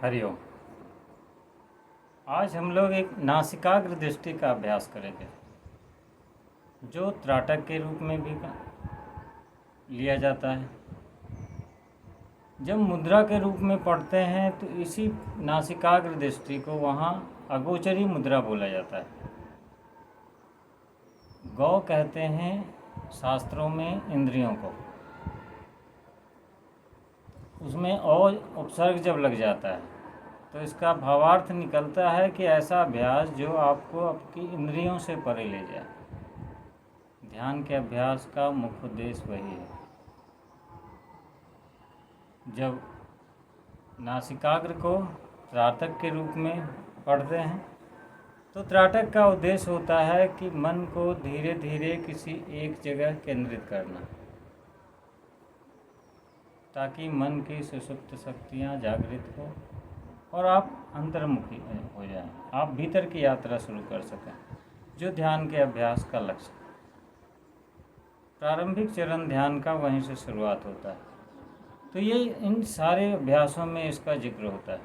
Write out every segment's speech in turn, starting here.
हरिओम। आज हम लोग एक नासिकाग्र दृष्टि का अभ्यास करेंगे, जो त्राटक के रूप में भी लिया जाता है। जब मुद्रा के रूप में पढ़ते हैं तो इसी नासिकाग्र दृष्टि को वहाँ अगोचरी मुद्रा बोला जाता है। गौ कहते हैं शास्त्रों में इंद्रियों को, उसमें और उपसर्ग जब लग जाता है तो इसका भावार्थ निकलता है कि ऐसा अभ्यास जो आपको आपकी इंद्रियों से परे ले जाए। ध्यान के अभ्यास का मुख्य उद्देश्य वही है। जब नासिकाग्र को त्राटक के रूप में पढ़ते हैं तो त्राटक का उद्देश्य होता है कि मन को धीरे धीरे किसी एक जगह केंद्रित करना, ताकि मन की सुषुप्त शक्तियाँ जागृत हो और आप अंतर्मुखी हो जाएं, आप भीतर की यात्रा शुरू कर सकें, जो ध्यान के अभ्यास का लक्ष्य है। प्रारंभिक चरण ध्यान का वहीं से शुरुआत होता है, तो ये इन सारे अभ्यासों में इसका जिक्र होता है।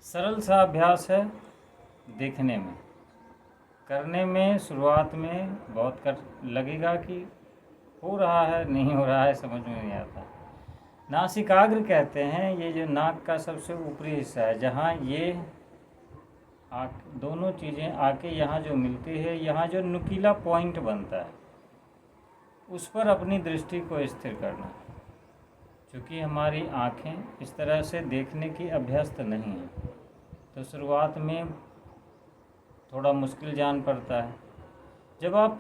सरल सा अभ्यास है, देखने में, करने में शुरुआत में बहुत लगेगा कि हो रहा है नहीं हो रहा है, समझ में नहीं आता। नासिकाग्र कहते हैं ये जो नाक का सबसे ऊपरी हिस्सा है, जहाँ ये दोनों चीज़ें आके यहाँ जो मिलती है, यहाँ जो नुकीला पॉइंट बनता है उस पर अपनी दृष्टि को स्थिर करना। क्योंकि हमारी आँखें इस तरह से देखने की अभ्यस्त नहीं हैं, तो शुरुआत में थोड़ा मुश्किल जान पड़ता है। जब आप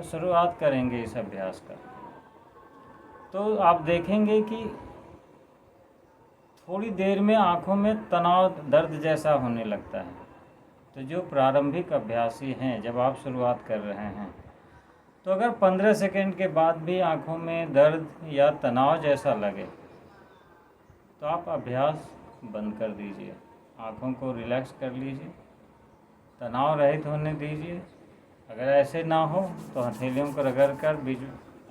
शुरुआत करेंगे इस अभ्यास का तो आप देखेंगे कि थोड़ी देर में आँखों में तनाव, दर्द जैसा होने लगता है। तो जो प्रारंभिक अभ्यासी हैं, जब आप शुरुआत कर रहे हैं तो अगर 15 सेकंड के बाद भी आँखों में दर्द या तनाव जैसा लगे तो आप अभ्यास बंद कर दीजिए, आँखों को रिलैक्स कर लीजिए, तनाव रहित होने दीजिए। अगर ऐसे ना हो तो हथेलियों को रगड़ कर बीच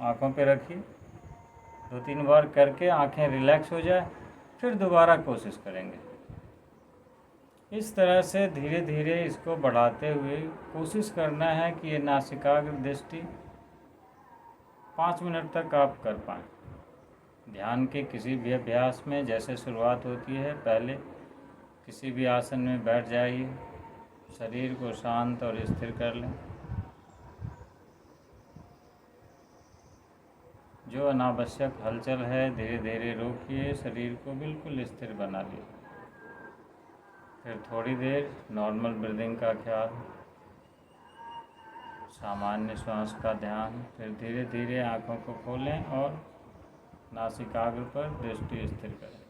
आँखों पे रखिए, 2-3 बार करके आँखें रिलैक्स हो जाए, फिर दोबारा कोशिश करेंगे। इस तरह से धीरे धीरे इसको बढ़ाते हुए कोशिश करना है कि ये नासिकाग्र दृष्टि 5 मिनट तक आप कर पाएँ। ध्यान के किसी भी अभ्यास में जैसे शुरुआत होती है, पहले किसी भी आसन में बैठ जाइए, शरीर को शांत और स्थिर कर लें। जो अनावश्यक हलचल है धीरे धीरे रोकिए, शरीर को बिल्कुल स्थिर बना लीजिए। फिर थोड़ी देर नॉर्मल ब्रीदिंग का ख्याल, सामान्य श्वास का ध्यान। फिर धीरे धीरे आँखों को खोलें और नासिकाग्र पर दृष्टि स्थिर करें।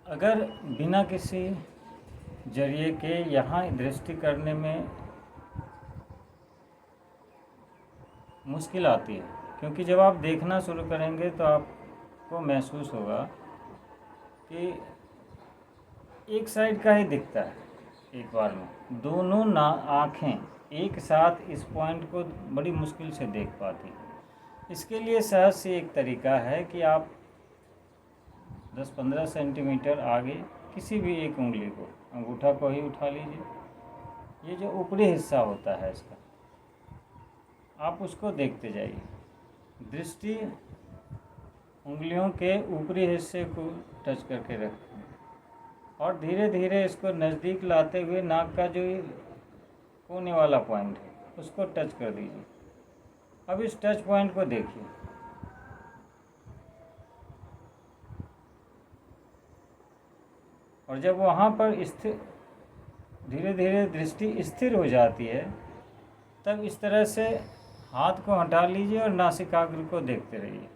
अगर बिना किसी जरिए के यहाँ दृष्टि करने में मुश्किल आती है, क्योंकि जब आप देखना शुरू करेंगे तो आपको महसूस होगा कि एक साइड का ही दिखता है एक बार में। दोनों आँखें एक साथ इस पॉइंट को बड़ी मुश्किल से देख पाती हैं। इसके लिए सहज से एक तरीका है कि आप 10-15 सेंटीमीटर आगे किसी भी एक उंगली को, अंगूठा को ही उठा लीजिए। ये जो ऊपरी हिस्सा होता है इसका, आप उसको देखते जाइए। दृष्टि उंगलियों के ऊपरी हिस्से को टच करके रखें और धीरे धीरे इसको नज़दीक लाते हुए नाक का जो कोने वाला पॉइंट है उसको टच कर दीजिए। अब इस टच पॉइंट को देखिए। और जब वहाँ पर स्थिर, धीरे धीरे दृष्टि स्थिर हो जाती है, तब इस तरह से हाथ को हटा लीजिए और नासिकाग्र को देखते रहिए।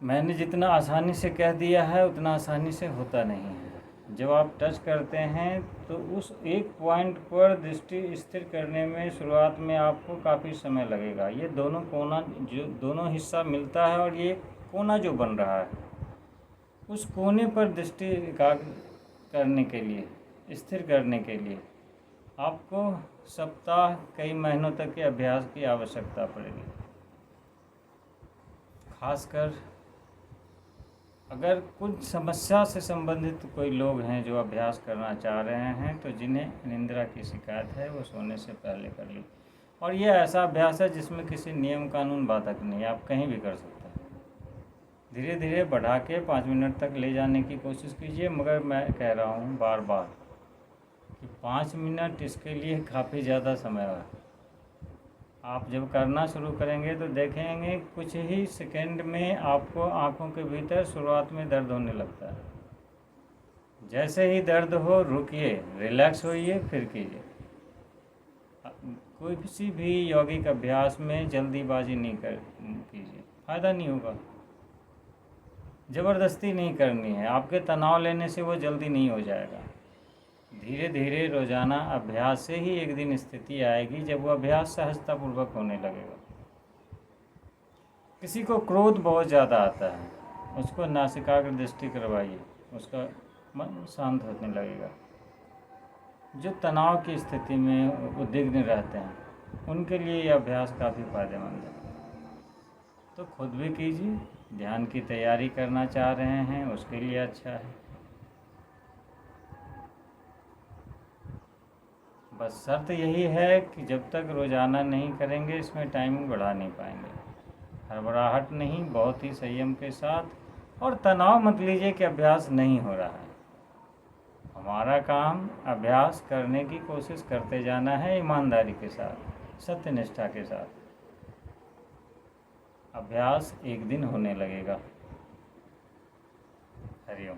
मैंने जितना आसानी से कह दिया है उतना आसानी से होता नहीं है। जब आप टच करते हैं तो उस एक पॉइंट पर दृष्टि स्थिर करने में शुरुआत में आपको काफ़ी समय लगेगा। ये दोनों कोना, जो दोनों हिस्सा मिलता है और ये कोना जो बन रहा है, उस कोने पर दृष्टि एकाग्र करने के लिए, स्थिर करने के लिए आपको सप्ताह, कई महीनों तक के अभ्यास की आवश्यकता पड़ेगी। खासकर अगर कुछ समस्या से संबंधित कोई लोग हैं जो अभ्यास करना चाह रहे हैं तो जिन्हें निंद्रा की शिकायत है वो सोने से पहले कर ली। और ये ऐसा अभ्यास है जिसमें किसी नियम कानून बाधक नहीं, आप कहीं भी कर सकते हैं। धीरे धीरे बढ़ा के 5 मिनट तक ले जाने की कोशिश कीजिए, मगर मैं कह रहा हूँ बार बार कि 5 मिनट इसके लिए काफ़ी ज़्यादा समय है। आप जब करना शुरू करेंगे तो देखेंगे कुछ ही सेकंड में आपको आँखों के भीतर शुरुआत में दर्द होने लगता है। जैसे ही दर्द हो रुकिए, रिलैक्स होइए, फिर कीजिए। कोई किसी भी यौगिक अभ्यास में जल्दीबाजी नहीं कीजिए, फ़ायदा नहीं होगा। ज़बरदस्ती नहीं करनी है, आपके तनाव लेने से वो जल्दी नहीं हो जाएगा। धीरे धीरे रोज़ाना अभ्यास से ही एक दिन स्थिति आएगी जब वो अभ्यास सहजतापूर्वक होने लगेगा। किसी को क्रोध बहुत ज़्यादा आता है, उसको नासिकाग्र दृष्टि करवाइए, उसका मन शांत होने लगेगा। जो तनाव की स्थिति में उद्विग्न रहते हैं उनके लिए यह अभ्यास काफ़ी फायदेमंद है। तो खुद भी कीजिए। ध्यान की तैयारी करना चाह रहे हैं उसके लिए अच्छा है। बस शर्त यही है कि जब तक रोज़ाना नहीं करेंगे इसमें टाइमिंग बढ़ा नहीं पाएंगे। हड़बड़ाहट नहीं, बहुत ही संयम के साथ। और तनाव मत लीजिए कि अभ्यास नहीं हो रहा है। हमारा काम अभ्यास करने की कोशिश करते जाना है, ईमानदारी के साथ, सत्यनिष्ठा के साथ। अभ्यास एक दिन होने लगेगा। हरिओम।